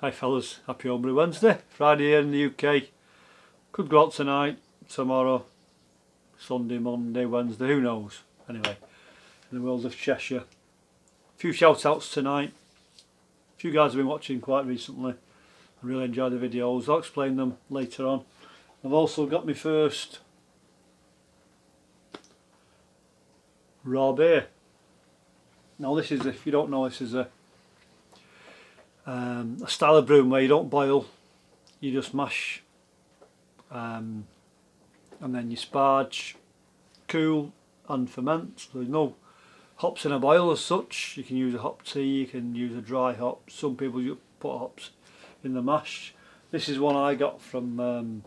Hi fellas, happy Homebrew Wednesday. Friday here in the UK. Could go out tonight, tomorrow, Sunday, Monday, Wednesday, who knows. Anyway, in the world of Cheshire. A few shout outs tonight. A few guys have been watching quite recently. I really enjoy the videos. I'll explain them later on. I've also got my first raw beer. Now this is, if you don't know, this is a style of brewing where you don't boil, you just mash and then you sparge, cool and ferment. So there's no hops in a boil as such. You can use a hop tea, you can use a dry hop. Some people put hops in the mash. This is one I got from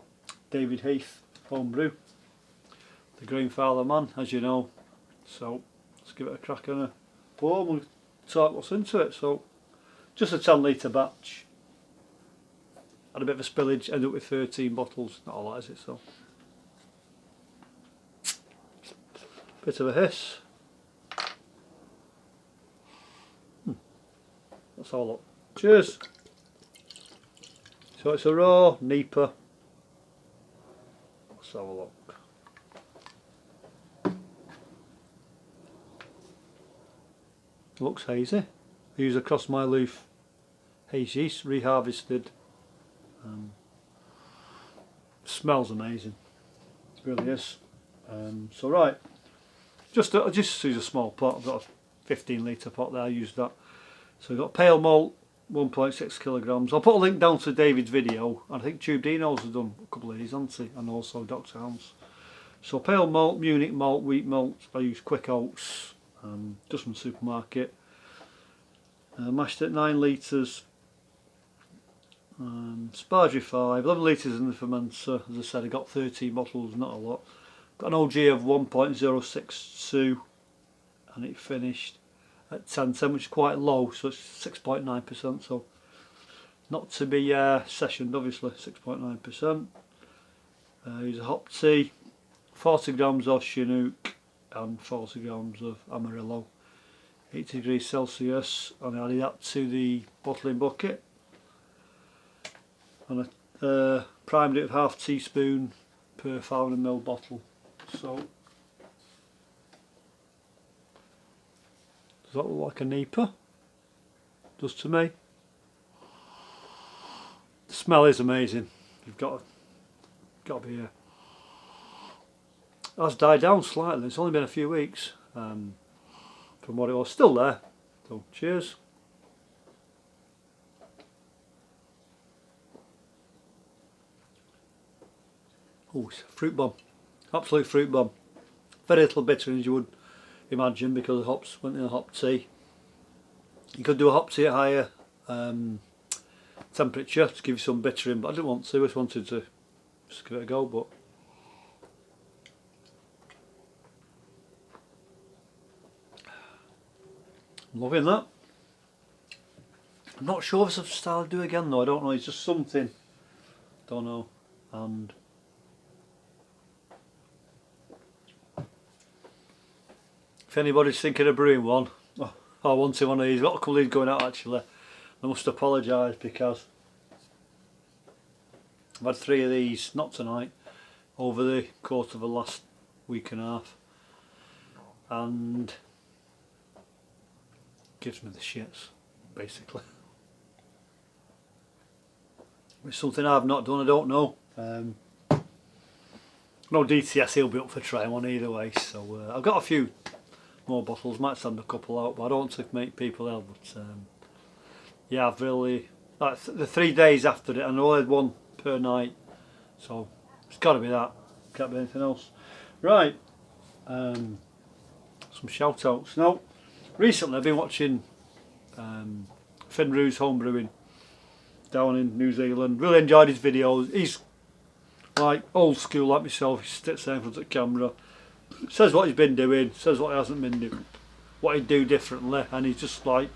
David Heath, Homebrew, the grandfather man, as you know. So let's give it a crack on a pour and we'll talk what's into it. So just a 10 litre batch. Had a bit of a spillage, ended up with 13 bottles. Not a lot, is it? So bit of a hiss. Let's all look. Cheers. So it's a raw Nipah. Let's have a look. Looks hazy. I use a Cross My Leaf haze yeast, reharvested. Smells amazing. It really is. So right, just use a small pot. I've got a 15 litre pot there. I used that. So we've got pale malt, 1.6 kilograms. I'll put a link down to David's video. I think Tube Dino's have done a couple of these, hasn't he? And also Dr. Hans. So pale malt, Munich malt, wheat malt. I use quick oats, just from the supermarket. Mashed at 9 litres. Sparge 5, 11 litres in the fermenter. As I said, I got 13 bottles, not a lot. Got an OG of 1.062 and it finished at 10%, which is quite low, so it's 6.9%, so not to be sessioned, obviously. 6.9%. Use a hop tea, 40 grams of Chinook and 40 grams of Amarillo, 80 degrees Celsius, and I added that to the bottling bucket. And I primed it with half teaspoon per 500 ml bottle. So does that look like a Nipah? Does to me. The smell is amazing. You've got to be here. It has died down slightly. It's only been a few weeks from what it was. Still there. So cheers. Oh, it's a fruit bomb. Absolute fruit bomb. Very little bitter as you would imagine because the hops went in a hop tea. You could do a hop tea at higher temperature to give you some bittering, but I didn't want to. I just wanted to just give it a go. But I'm loving that. I'm not sure if it's a style to do again though. I don't know. It's just something. Don't know. And if anybody's thinking of brewing one, I wanted one of these. I've got a couple of these going out actually. I must apologise because I've had 3 of these, not tonight, over the course of the last week and a half, and gives me the shits basically. It's something I've not done, I don't know. No DTS, he'll be up for trying one either way, so I've got a few more bottles, might send a couple out, but I don't want to make people ill. But yeah, I've really, like the 3 days after it, and I only had one per night, so it's got to be that, can't be anything else. Right, some shout outs. Now, recently I've been watching Finroo's Homebrewing down in New Zealand. Really enjoyed his videos. He's like old school like myself. He sits there in front of the camera, says what he's been doing, says what he hasn't been doing, what he'd do differently, and he's just like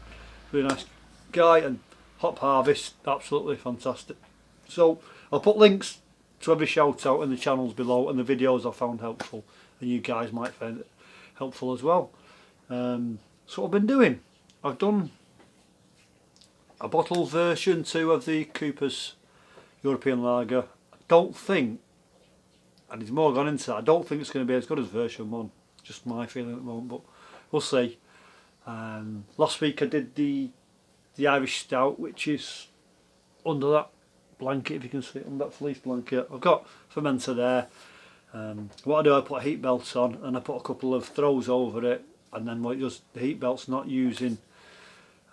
really nice guy. And hop harvest, absolutely fantastic. So I'll put links to every shout out in the channels below and the videos I found helpful, and you guys might find it helpful as well. So what I've been doing, I've done a bottled version 2 of the Cooper's European Lager. I don't think, and there's more gone into that, I don't think it's going to be as good as version 1. Just my feeling at the moment, but we'll see. Last week I did the Irish Stout, which is under that blanket, if you can see it, under that fleece blanket. I've got Fermenter there. What I do, I put a heat belt on and I put a couple of throws over it, and then what it does, the heat belt's not using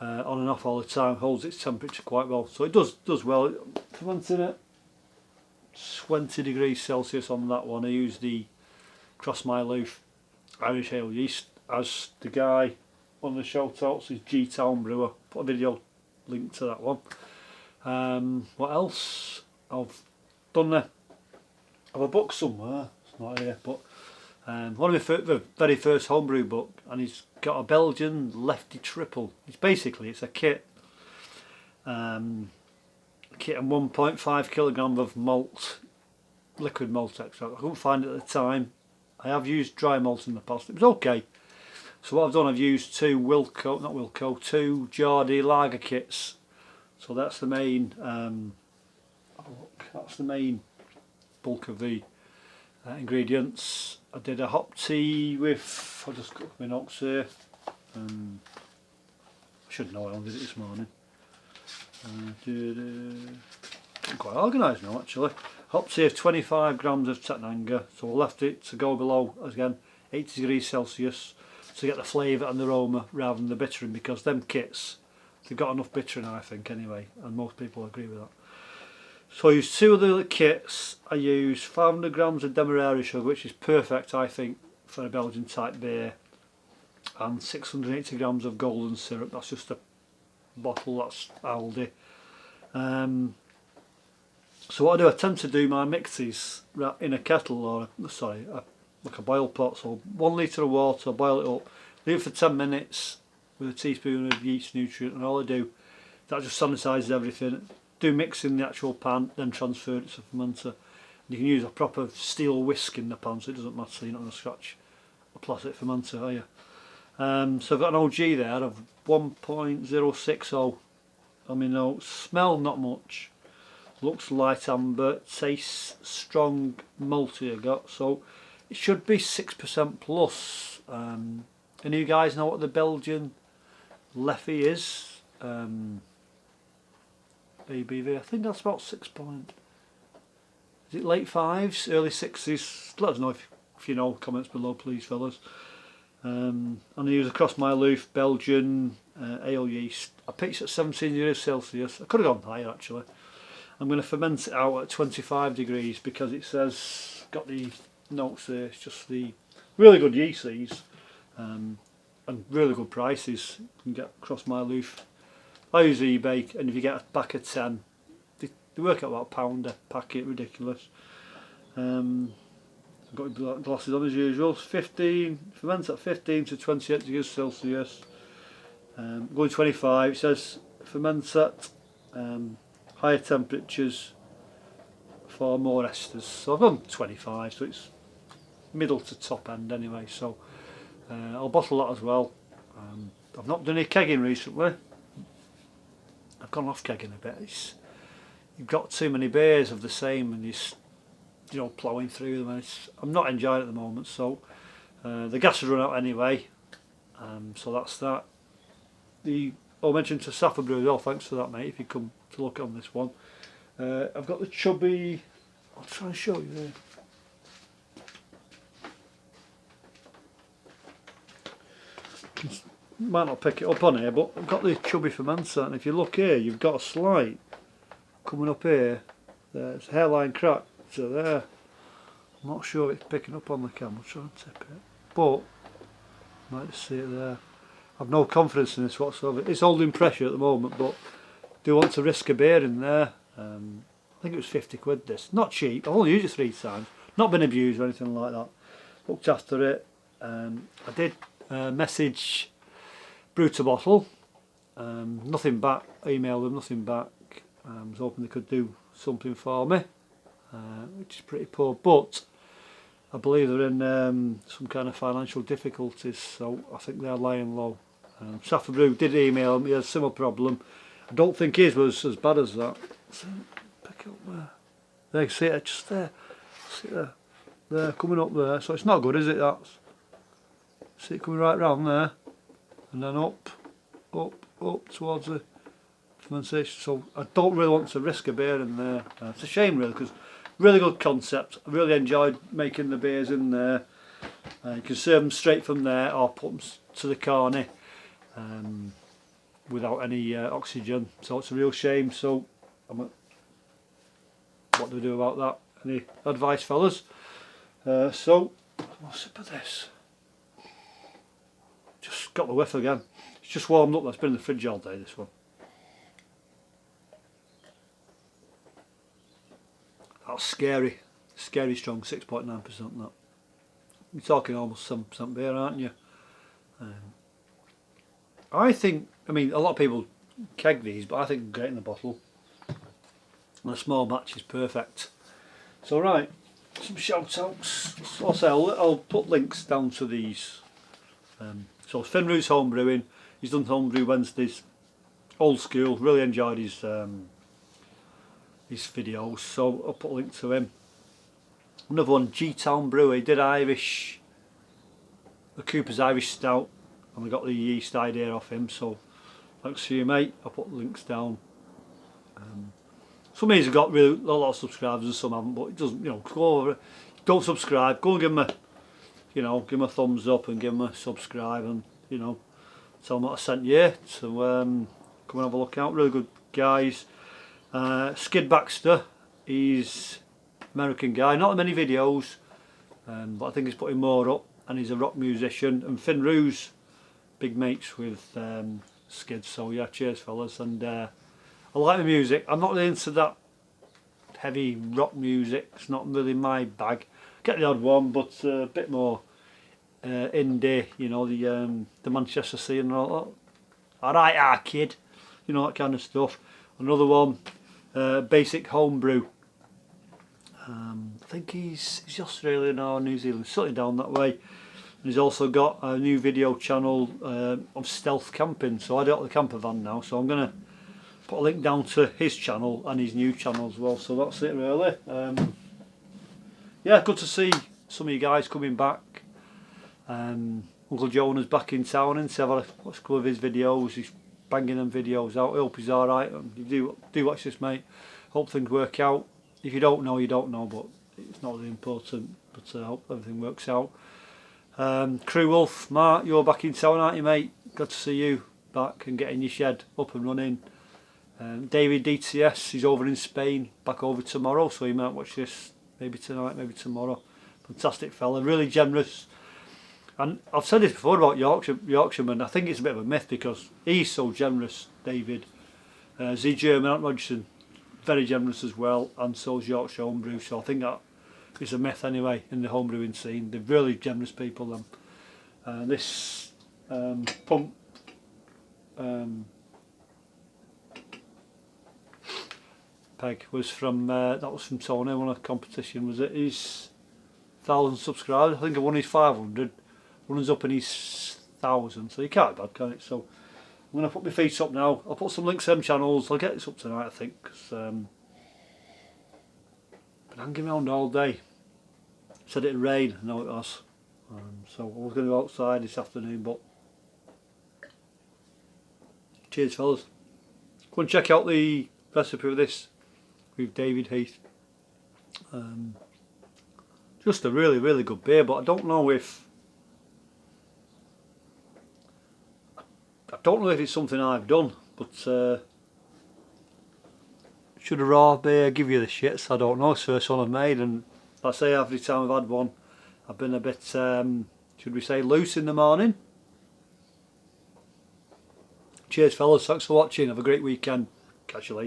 on and off all the time, holds its temperature quite well, so it does well. Fermenting at 20 degrees Celsius on that one. I use the Cross My Loof Irish ale yeast, as the guy on the shout outs is G-Town Brewer. Put a video link to that one. What else? I've done I have a book somewhere, it's not here, but one of the very first homebrew book, and he's got a Belgian lefty triple. It's a kit. Kit and 1.5 kilogram of malt, liquid malt extract. I couldn't find it at the time. I have used dry malt in the past. It was okay. So what I've done, I've used two Geordie lager kits. So that's the main. That's the main bulk of the ingredients. I did a hop tea with. I'll just cook my notes here. I should know how I did it this morning. Quite organised now actually. Hop tea of 25 grams of Tatnanga, so I left it to go below, again 80 degrees Celsius, to get the flavour and the aroma rather than the bittering, because them kits, they've got enough bittering I think anyway, and most people agree with that. So I used two of the kits. I used 500 grams of Demerara sugar, which is perfect I think for a Belgian type beer, and 680 grams of golden syrup. That's just a bottle, that's Aldi. So what I do, I tend to do my mixes in a kettle, or like a boil pot. So 1 litre of water, boil it up, leave it for 10 minutes with a teaspoon of yeast nutrient, and all I do, that just sanitises everything. Do mix in the actual pan, then transfer it to the fermenter. And you can use a proper steel whisk in the pan, so it doesn't matter, so you're not going to scratch a plastic fermenter, are you? So I've got an OG there of 1.060 on my notes. Smell not much, looks light amber, tastes strong malty I got, so it should be 6% plus. And you guys know what the Belgian Leffy is? ABV, I think that's about 6 point. Is it late 5s, early 6s? Let us know if you know, comments below please fellas. And I use a Cross My Loof Belgian ale yeast. I pitched at 17 degrees Celsius. I could have gone higher actually. I'm going to ferment it out at 25 degrees because it says, got the notes there, it's just the really good yeast these, and really good prices. You can get Cross My Loof. I use eBay, and if you get a pack of 10, they work out about £1 a packet, ridiculous. I've got my glasses on as usual. 15, ferment at 15 to 28 degrees Celsius. Going 25, it says ferment at higher temperatures for more esters. So I've done 25, so it's middle to top end anyway. So I'll bottle that as well. I've not done any kegging recently. I've gone off kegging a bit. You've got too many beers of the same, and you're ploughing through them. And I'm not enjoying it at the moment. So the gas has run out anyway. So that's that. I'll mention to Safa Brew as well. Thanks for that, mate. If you come to look on this one, I've got the chubby. I'll try and show you there. Might not pick it up on here, but I've got the chubby fermenter, and if you look here, you've got a slight coming up here. There's a hairline crack to there. I'm not sure if it's picking up on the camera. I'll try and tip it, but you might just see it there. I've no confidence in this whatsoever. It's holding pressure at the moment, but do want to risk a beer in there. I think it was 50 quid this. Not cheap. I've only used it 3 times. Not been abused or anything like that. Looked after it. I did message Brew to Bottle. Nothing back. I emailed them, nothing back. I was hoping they could do something for me, which is pretty poor. But I believe they're in some kind of financial difficulties, so I think they're lying low. Safa Brew did email me, he had a similar problem. I don't think his was as bad as that. So, pick it up there. There, you see it just there. See it there. There, coming up there. So it's not good, is it? That's. See it coming right round there, and then up towards the fermentation. So I don't really want to risk a beer in there. It's a shame really, because really good concept. I really enjoyed making the beers in there. You can serve them straight from there or put them to the carny without any oxygen. So it's a real shame. So what do we do about that? Any advice, fellas? So I'll sip of this. Just got the whiff again. It's just warmed up. That's been in the fridge all day, this one. That's scary. Scary strong, 6.9% that. You're talking almost 7% beer, aren't you? I think, I mean, a lot of people keg these, but I think great in the bottle. And a small batch is perfect. So right, some shout outs. Also, I'll put links down to these. So Finroo's Homebrewing. He's done Homebrew Wednesdays. Old school. Really enjoyed his videos. So I'll put a link to him. Another one, G-Town Brewer. He did Irish, the Cooper's Irish Stout, and we got the yeast idea off him. So thanks to you, mate. I'll put links down. Some of these have got really a lot of subscribers, and some haven't. But it doesn't, you know. Go over, don't subscribe. Go and give him a, you know, give him a thumbs up and give him a subscribe, and you know, tell them what I sent you. So come and have a look out. Really good guys. Skid Baxter. He's American guy, not many videos, but I think he's putting more up, and he's a rock musician. And Finroo's big mates with Skid, so yeah, cheers fellas. And I like the music. I'm not really into that heavy rock music. It's not really my bag. Get the odd one, but a bit more indie, you know, the Manchester scene and all that. Alright, kid, you know, that kind of stuff. Another one, Basic Homebrew. I think he's Australian or New Zealand, certainly down that way. And he's also got a new video channel of stealth camping. So I do it at the camper van now, so I'm going to put a link down to his channel and his new channel as well. So that's it really. Yeah, good to see some of you guys coming back. Uncle Jonah's back in town, and so I've had a couple of his videos. He's banging them videos out. I hope he's alright. You do watch this, mate. Hope things work out. If you don't know, you don't know, but it's not really important. But I hope everything works out. Crew Wolf, Mark, you're back in town, aren't you, mate? Good to see you back and getting your shed up and running. David DTS, he's over in Spain, back over tomorrow, so you might watch this maybe tonight, maybe tomorrow. Fantastic fella, really generous. And I've said this before about Yorkshiremen. I think it's a bit of a myth because he's so generous, David. Z German, Ant Rogerson, very generous as well, and so is Yorkshire Homebrew. So I think that is a myth anyway in the homebrewing scene. They're really generous people. Them. This pump peg was from that was from Tony. Won a competition, was it? He's 1,000 subscribers. I think I won his 500. Runs up in his 1,000. So you can't be bad, can it? So I'm going to put my feet up now. I'll put some links to them channels. I'll get this up tonight, I think, because been hanging around all day. Said it'd rain, I know it was. So I was going to go outside this afternoon, but cheers, fellas. Go and check out the recipe of this with David Heath. Just a really, really good beer, but I don't know if it's something I've done, but should a raw beer give you the shits? I don't know. It's the first one I've made, and like I say, every time I've had one I've been a bit should we say loose in the morning. Cheers fellas, thanks for watching, have a great weekend, catch you later.